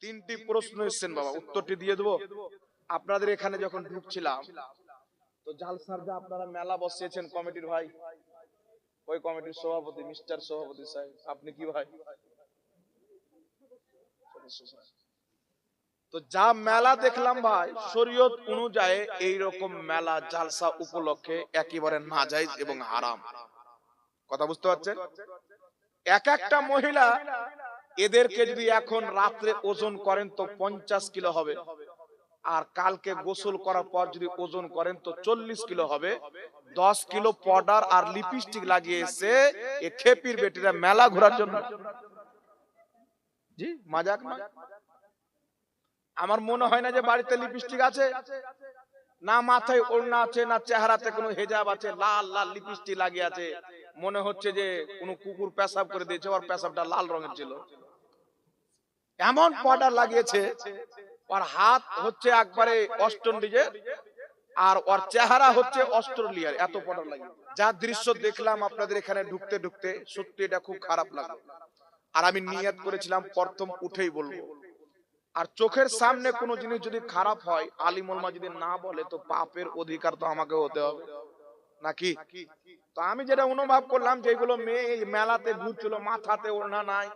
তিনটি প্রশ্ন এসেছেন বাবা, উত্তরটি দিয়ে দেবো। আপনাদের এখানে যখন ঢুকছিলাম তো জালসার যে আপনারা মেলা বসিয়েছেন কমিটির ভাই, ওই কমিটির সভাপতি মিস্টার সভাপতি সাহেব, আপনি কি ভাই? তো যা মেলা দেখলাম ভাই, শরীয়ত অনুযায়ী এইরকম মেলা জালসা উপলক্ষে একেবারে নাজায়েজ এবং হারাম। কথা বুঝতে পারছেন? এক একটা মহিলা এদেরকে যদি এখন রাত্রে ওজন করেন তো 50 কিলো হবে, আর কালকে গোসল করার পর যদি ওজন করেন তো 40 কিলো হবে। 10 কিলো পাউডার আর লিপস্টিক লাগিয়ে এসে এ খেপির বেটিরা মেলা ঘোরার জন্য। জি মজাক না। আমার মনে হয় না যে বাড়িতে লিপস্টিক আছে, না মাথায় ওড়না আছে, না চেহারাতে কোনো হেজাব আছে, লাল লাল লিপস্টিক লাগিয়ে আছে। মনে হচ্ছে যে কোনো কুকুর পেশাব করে দিয়েছে, ওর পেশাবটা লাল রঙের ছিল। এমন পাউডার লাগিয়েছে, ওর হাত হচ্ছে একবারে অস্ট্রেলিয়ার আর ওর চেহারা হচ্ছে অস্ট্রেলিয়ার, এত পাউডার লাগে। যা দৃশ্য দেখলাম আপনাদের এখানে ঢুকতে ঢুকতে সত্যি এটা খুব খারাপ লাগলো। আর আমি নিয়ত করেছিলাম প্রথম উঠেই বলবো। আর চোখের সামনে কোনো জিনিস যদি খারাপ হয়, আলিম ওলামা যদি না বলে তো পাপের অধিকার তো আমাকে হতে হবে নাকি? তো আমি যেটা অনুভব করলাম, যেগুলো মেয়ে এই মেলাতে ঘুরছিল মাথাতে ওড়না নাই,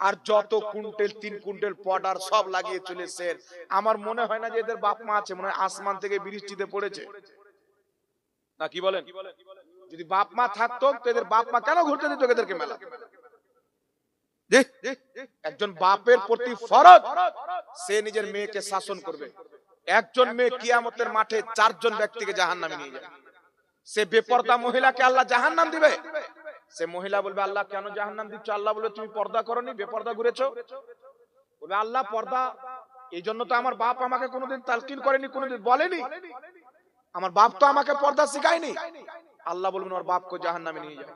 আর যত কুইন্টাল 3 কুইন্টাল পাউডার সব লাগিয়ে চলেছে, আমার মনে হয় না যে এদের বাপ মা আছে, মনে হয় আসমান থেকে বৃষ্টিতে পড়েছে। না কি বলেন? যদি বাপ মা থাকতো তো এদের বাপ মা কেন ঘুরতে দিত এদেরকে মেলা? একজন বাপের প্রতি ফরজ সে নিজের মেয়েকে শাসন করবে। একজন মেয়ে কিয়ামতের মাঠে 4 জন ব্যক্তিকে জাহান্নামে নিয়ে যাবে। সে বেপরদা মহিলাকে আল্লাহ জাহান্নাম দিবে। সে মহিলা বলবে, আল্লাহ কেন জাহান্নাম দিচ্ছ? আল্লাহ বলবে, তুমি পর্দা করনি, বেপরদা ঘুরেছো। বলবে, আল্লাহ পর্দা এই জন্য তো আমার বাপ আমাকে কোনোদিন তালকিন করেনি, কোনোদিন বলেনি, আমার বাপ তো আমাকে পর্দা শিখায়নি। আল্লাহ বলবেন, ওর বাপকে জাহান্নামে নিয়ে যাও।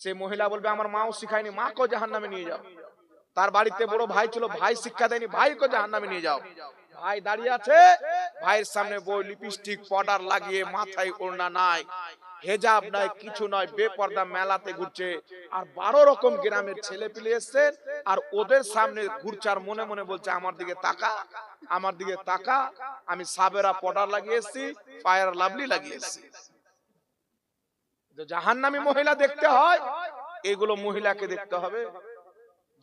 সে মহিলা বলবে, আমার মাও শিখায়নি, মাকে জাহান্নামে নিয়ে যাও। তার বাড়িতে বড় ভাই ছিল, ভাই শিক্ষা দেয়নি, ভাইকে জাহান্নামে নিয়ে যাও। ভাই দাঁড়িয়ে আছে, ভাইয়ের সামনে বই লিপস্টিক পাউডার লাগিয়ে, মাথায় ওড়না নাই, হেজাব নাই, কিছু নয়, বেপর্দা মেলাতে ঘুরছে। আর 12 রকম গ্রামের ছেলে পিলে এসছে, আর ওদের সামনে ঘুরছে, আর মনে মনে বলছে, আমার দিকে তাকা, আমার দিকে তাকা, আমি সাবেরা পাউডার লাগিয়ে এসেছি, ফায়ার লাভলি লাগিয়ে এসেছি। জাহান্নামী মহিলা দেখতে হয়, এগুলো মহিলাকে দেখতে হবে।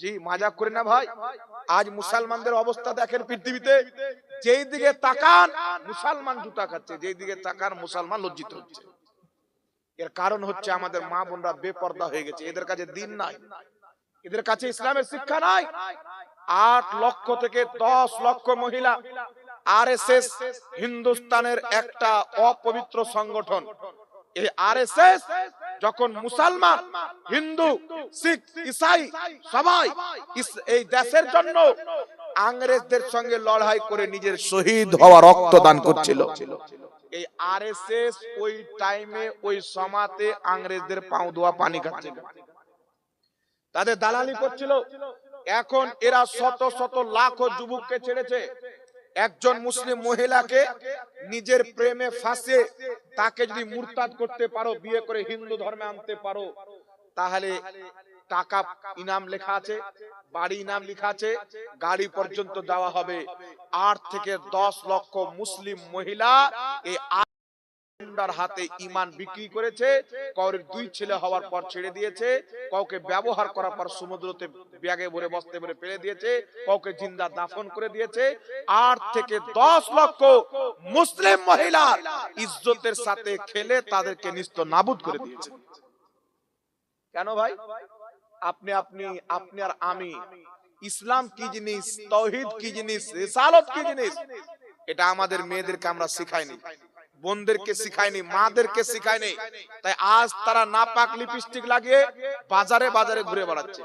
জি মজাক করি না ভাই। আজ মুসলমানদের অবস্থা দেখেন পৃথিবীতে, যেই দিকে তাকান মুসলমান জুতা খাচ্ছে, যেই দিকে তাকান মুসলমান লজ্জিত হচ্ছে। এর কারণ হচ্ছে আমাদের মা বোনরা বেপর্দা হয়ে গেছে, এদের কাছে দিন নাই, এদের কাছে ইসলামের শিক্ষা নাই। 8 লক্ষ থেকে 10 লক্ষ মহিলা আরএসএস হিন্দুস্তানের একটা অপবিত্র সংগঠন। এই আরএসএস যখন মুসলমান, হিন্দু, শিখ, ঈসাই সবাই এই দেশের জন্য ইংরেজদের সঙ্গে লড়াই করে নিজের শহীদ হওয়া রক্ত দান করছিল, এই আরএসএস ওই টাইমে ওই সমাতে ইংরেজদের পাও ধোয়া পানি খাচ্ছিল, তাদের দালালি করছিল। এখন এরা শত শত লাখ যুবককে ছেড়েছে। একজন মুসলিম মহিলাকে নিজের প্রেমে ফাঁসে তাকে যদি মুরতাদ করতে পারো, বিয়ে করে হিন্দু ধর্মে আনতে পারো, তাহলে টাকা ইনাম লেখা আছে, বাড়ি ইনাম লেখা আছে, গাড়ি পর্যন্ত দেওয়া হবে। 8 থেকে 10 লক্ষ মুসলিম মহিলা এই হাতে ইমান বিক্রি করেছে। কাউর 2 ছেলে হওয়ার পর ছেড়ে দিয়েছে, কাউকে ব্যবহার করার পর সমুদ্রতে ব্যাগে ভরে বস্তে ভরে ফেলে দিয়েছে, কাউকে জিন্দা দাফন করে দিয়েছে। 8 থেকে 10 লক্ষ মুসলিম মহিলা ইজ্জতের সাথে খেলে তাদেরকে নিস্ত নাবুদ করে দিয়েছে। কেন ভাই? আপনি আপনি আপনি আর আমি ইসলাম কি জিনিস, তাওহীদ কি জিনিস, রিসালাত কি জিনিস, এটা আমাদের মেয়েদেরকে আমরা শিখাইনি, বোনদেরকে শিখায়নি, মাদেরকে শিখায়নি। তাই আজ তারা নাপাক লিপস্টিক লাগিয়ে বাজারে বাজারে ঘুরে বেড়াচ্ছে।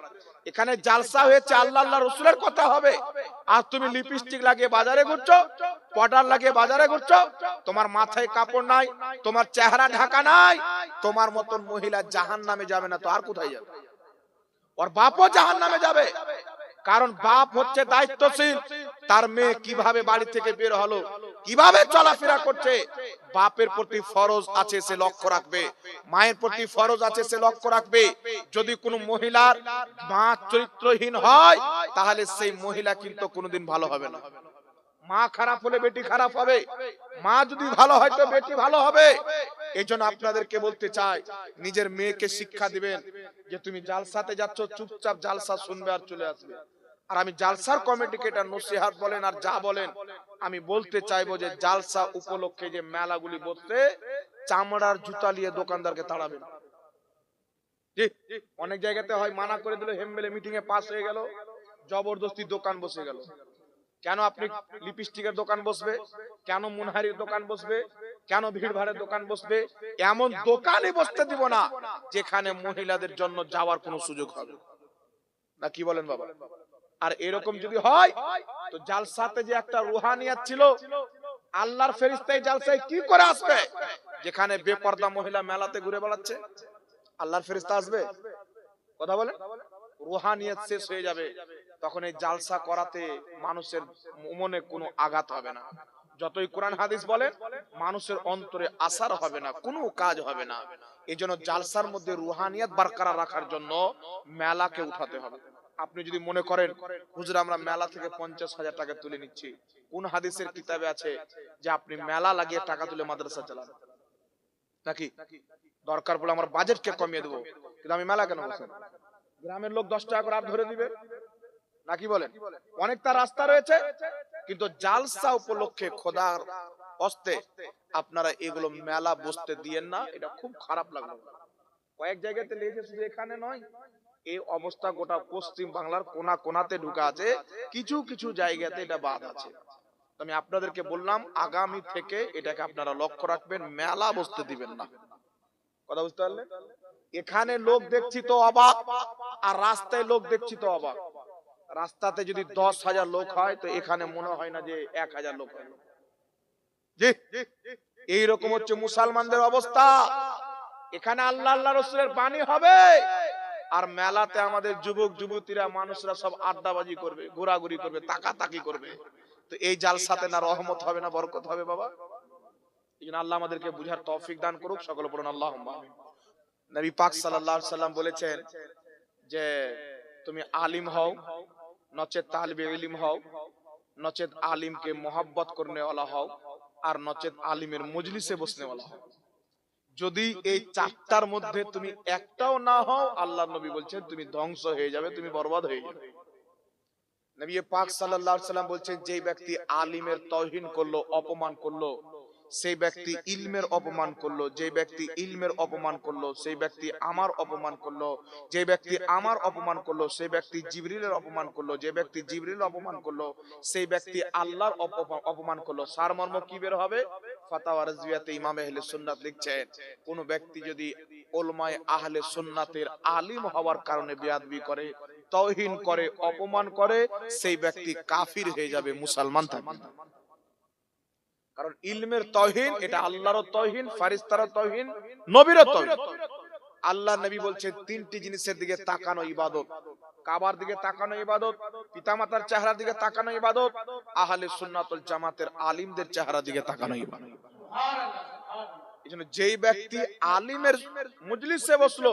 এখানে জালসা হয়েছে, আল্লাহ আল্লাহ রাসূলের কথা হবে, আর তুমি লিপস্টিক লাগিয়ে বাজারে ঘুরছো, পাউডার লাগিয়ে বাজারে ঘুরছো, তোমার মাথায় কাপড় নাই, তোমার চেহারা ঢাকা নাই। তোমার মতন মহিলা জাহান্নামে যাবে না তো আর কোথায় যাবে? ওর বাপও জাহান্নামে যাবে। কারণ বাপ হচ্ছে দায়িত্বশীল, তার মেয়ে কিভাবে বাড়ি থেকে বের হলো, কিভাবে চলাফেরা করছে, বাপের প্রতি ফরজ আছে সে লক্ষ্য রাখবে, মায়ের প্রতি ফরজ আছে সে লক্ষ্য রাখবে। যদি কোনো মহিলার মা চরিত্রহীন হয় তাহলে সেই মহিলা কিন্তু কোনোদিন ভালো হবে না। মা খারাপ হলে বেটি খারাপ হবে, মা যদি ভালো হয় তো বেটি ভালো হবে। এইজন্য আপনাদেরকে বলতে চাই, নিজের মেয়েকে শিক্ষা দিবেন যে তুমি জালসাতে যাচ্ছ, চুপচাপ জালসা শুনবে আর চলে আসবে। আর আমি জালসার কমিটিকে এটা নসিহত বলেন আর যা বলেন, আমি বলতে চাইবো যে জালসা উপলক্ষে যে মেলাগুলি বসছে, চামড়ার জুতা নিয়ে দোকানদারকে তাড়াবেন। অনেক জায়গাতে হয় মানা করে দিল, হেমবেলে মিটিং এ পাস হয়ে গেল, জবরদস্তি দোকান বসে গেল। কেন আপনি লিপস্টিকের দোকান বসবে, কেন মুনহারির দোকান বসবে, কেন ভিড় ভাড়ের দোকান বসবে? এমন দোকানে বসতে দিব না যেখানে মহিলাদের জন্য যাওয়ার কোনো সুযোগ হবে না। কি বলেন বাবা? আর এরকম যদি হয় তো জালসাতে যে একটা রুহানিয়াত ছিল, আল্লাহর ফেরেশতা এই জালসায় কি করে আসবে? যেখানে বেপরদা মহিলা মেলাতে ঘুরে বেড়াচ্ছে, আল্লাহর ফেরেশতা আসবে? কথা বলে, রুহানিয়াত শেষ হয়ে যাবে। তখন এই জালসা করাতে মানুষের মনে কোনো আঘাত হবে না। যতই কোরআন হাদিস বলেন, মানুষের অন্তরে আসার হবে না, কোনো কাজ হবে না। এই জন্য জালসার মধ্যে রুহানিয়াত বরকরার রাখার জন্য মেলাকে উঠাতে হবে। আপনি যদি মনে করেন হুজুর আমরা মেলা থেকে 50,000 টাকা তুলে নিচ্ছি, কোন হাদিসের কিতাবে আছে যে আপনি মেলা লাগিয়ে টাকা তুলে মাদ্রাসা চালান? নাকি দরকার পড়লে আমার বাজেটকে কমিয়ে দেবো, কিন্তু আমি মেলা কেন বসে? গ্রামের লোক 10 টাকা করে আর ধরে দিবে নাকি বলেন? অনেকটা রাস্তা রয়েছে, কিন্তু জালসা উপলক্ষে খোদার হস্তে আপনারা এগুলো মেলা বসতে দিয়েন না। এটা খুব খারাপ লাগলো। কয়েক জায়গাতে লেগেছে, শুধু এখানে নয়, এই অবস্থা গোটা পশ্চিম বাংলার কোনা কোনাতে ঢুকা আছে, কিছু কিছু জায়গাতে এটা বাদ আছে। আমি আপনাদেরকে বললাম আগামী থেকে এটাকে আপনারা লক্ষ্য রাখবেন, মেলা বসতে দিবেন না। কথা বুঝতে পারলেন? এখানে লোক দেখছি তো অবাক, আর রাস্তায় লোক দেখছি তো অবাক। রাস্তাতে যদি 10,000 লোক হয় তো এখানে মনে হয় না যে 1,000 লোক হয়। জি, এইরকম হচ্ছে মুসলমানদের অবস্থা। এখানে আল্লাহ আল্লাহ রাসূলের বাণী হবে, আর মেলাতে আমাদের যুবক যুবতীরা মানুষরা সব আড্ডাবাজি করবে, ঘোরাঘুরি করবে, তাকাতাকি করবে। তো এই জালসাতে না রহমত হবে না বরকত হবে বাবা? এইজন্য আল্লাহ আমাদেরকে বুঝার তৌফিক দান করুক। সকলে পড়ুন আল্লাহুম্মা আমিন। নবী পাক সাল্লাল্লাহু আলাইহি সাল্লাম বলেছেন যে তুমি আলিম হও, নচেত তালিবে ইলম হও, নচেত আলিমকে মোহাব্বত করনে ওয়ালা হও, আর নচেত আলিমের মজলিসে বসনে ওয়ালা হও। যদি এই চারটার মধ্যে তুমি একটাও না হও, আল্লাহর নবী বলছেন তুমি ধ্বংস হয়ে যাবে, তুমি বরবাদ হয়ে যাবে। নবী পাক সাল্লাল্লাহু আলাইহি সাল্লাম বলছেন যে ব্যক্তি আলিমের তাওহীন করলো, অপমান করলো, সেই ব্যক্তি ইলমের অপমান করলো, যে ব্যক্তি ইলমের অপমান করলো সেই ব্যক্তি আমার অপমান করলো, যে ব্যক্তি আমার অপমান করলো সেই ব্যক্তি জিবরিলের অপমান করলো, যে ব্যক্তি জিবরিলের অপমান করলো সেই ব্যক্তি আল্লাহর অপমান করলো। সারমর্ম কি বের হবে? ফাতাওয়া রাজবিয়াতে ইমাম আহলে সুন্নাত লিখছেন, কোন ব্যক্তি যদি উলামায়ে আহলে সুন্নাতের আলিম হওয়ার কারণে বেয়াদবি করে, তাওহীন করে, অপমান করে, সেই ব্যক্তি কাফির হয়ে যাবে, মুসলমান থাকবে না। কারণ ইলমের তাওহীন এটা আল্লাহর তাওহীন, ফেরেশতার তাওহীন, নবীর তাওহীন। আল্লাহ নবী বলছেন তিনটি জিনিসের দিকে তাকানো ইবাদত। কাবার দিকে তাকানো ইবাদত, পিতামাতার চেহারার দিকে তাকানো ইবাদত, আহলে সুন্নাত ওয়াল জামাতের আলিমদের চেহারার দিকে তাকানো ইবাদত। এজন্য যেই ব্যক্তি আলিমের মজলিসে বসলো,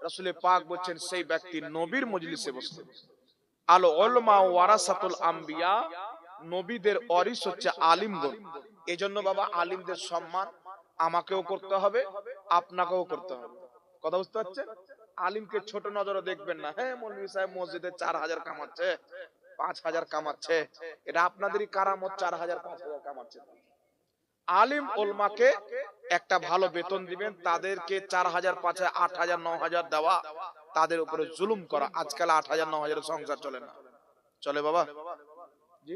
রাসূল পাক বলেন সেই ব্যক্তি নবীর মজলিসে বসলো। আল উলামা ওয়ারাসাতুল আম্বিয়া, নবীদের ওয়ারিস হচ্ছে আলিমগণ। এজন্য বাবা আলিমদের সম্মান আমাকেও করতে হবে, আপনাকেও করতে হবে। কথা বুঝতে পারছেন? আলিমকে ছোট নজরে দেখবেন না। হ্যাঁ মৌলভী সাহেব মসজিদে 4,000 কামাচ্ছে, 5,000 কামাচ্ছে, এটা আপনাদেরই কারামত, 4,000 5,000 কামাচ্ছে। আলিম ওলমাকে একটা ভালো বেতন দিবেন, তাদেরকে 4,000 5,000 8,000 9,000 দেওয়া, তাদের উপরে জুলুম করা। আজকাল 8,000 9,000 সংসার চলে না। চলে বাবা? জি।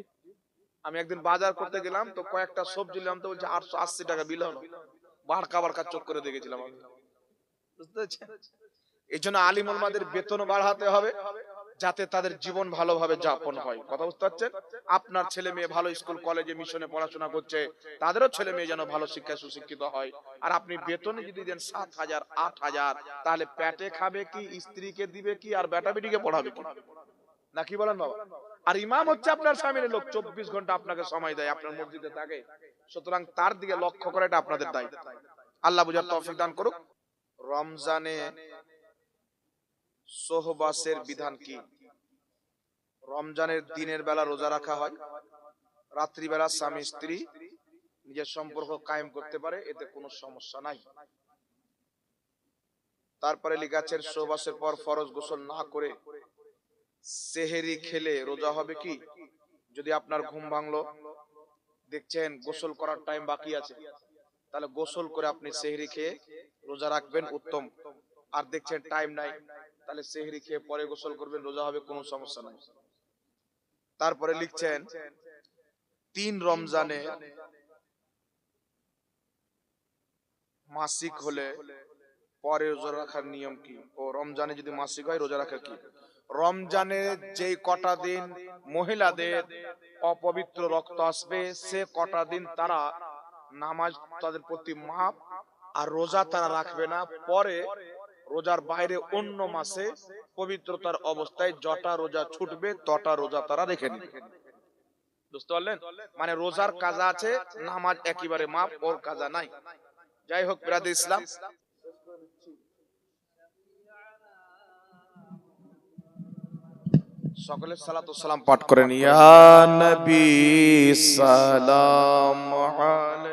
আমি একদিন বাজার করতে গেলাম, তো কয়েকটা সবজি নিলাম, তো বলছে 880 টাকা বিল হলো। বাড়কা বাড়কা চোখ করে দেখেছিলাম আমি। বুঝতে পারছেন? এই জন্য আলিম ওলামাদের বেতন বাড়াতে হবে, যাতে তাদের জীবন ভালোভাবে যাপন হয়। কথা বুঝতে পারছেন? আপনার ছেলে মেয়ে ভালো স্কুল কলেজে মিশনে পড়াশোনা করছে, তাদেরও ছেলে মেয়ে যেন ভালো শিক্ষায় সুশিক্ষিত হয়। আর আপনি বেতনে যদি দেন 7,000 8,000, তাহলে পেটে খাবে কি, স্ত্রীকে দিবে কি, আর বেটা বেটিকে পড়াবে কি? নাকি বলেন বাবা? আর ইমাম হচ্ছে আপনার সামনের লোক, 24 ঘন্টা আপনাকে সময় দেয়, আপনার মসজিদে থাকে, সুতরাং তার দিকে লক্ষ্য করে এটা আপনাদের দায়িত্ব। আল্লাহ বুঝার তৌফিক দান করুক। রমজানে সোহবাসের বিধান কি? রমজানের দিনের বেলা রোজা রাখা হয়, রাত্রিবেলা স্বামী স্ত্রী নিজের সম্পর্ক কায়েম করতে পারে, এতে কোনো সমস্যা নাই। তারপরে লিখাচ্ছেন সোহবাসের পর ফরজ গোসল না করে সেহেরি খেলে রোজা হবে কি? যদি আপনার ঘুম ভাঙলো, দেখছেন গোসল করার টাইম বাকি আছে, তাহলে গোসল করে আপনি সেহরি খেয়ে রোজা রাখবেন, উত্তম। আর দেখছেন টাইম নাই, তাহলে সেহরি খেয়ে পরে গোসল করবেন, রোজা হবে, কোনো সমস্যা নাই। তারপরে লিখছেন 3 রমজানে মাসিক হলে পরে রোজা রাখার নিয়ম কি? ও রমজানে যদি মাসিক হয় রোজা রাখার কি? রমজানে যেই কটা দিন মহিলাদের অপবিত্র রক্ত আসবে, সে কটা দিন তারা নামাজ তাদের প্রতি মাপ, আর রোজা তারা রাখবে না। পরে রোজার বাইরে অন্য মাসে পবিত্রতার অবস্থায় যটা রোজা ছুটবে তটা রোজা তারা রেখে নেবে। বুঝতে পারলেন? মানে রোজার কাজা আছে, নামাজ একেবারে মাপ, ওর কাজা নাই। যাই হোক বিরাদর ইসলাম, সকলের সালাত ও সালাম পাঠ করেন। ইয়া নবী সালাম আলাইহি।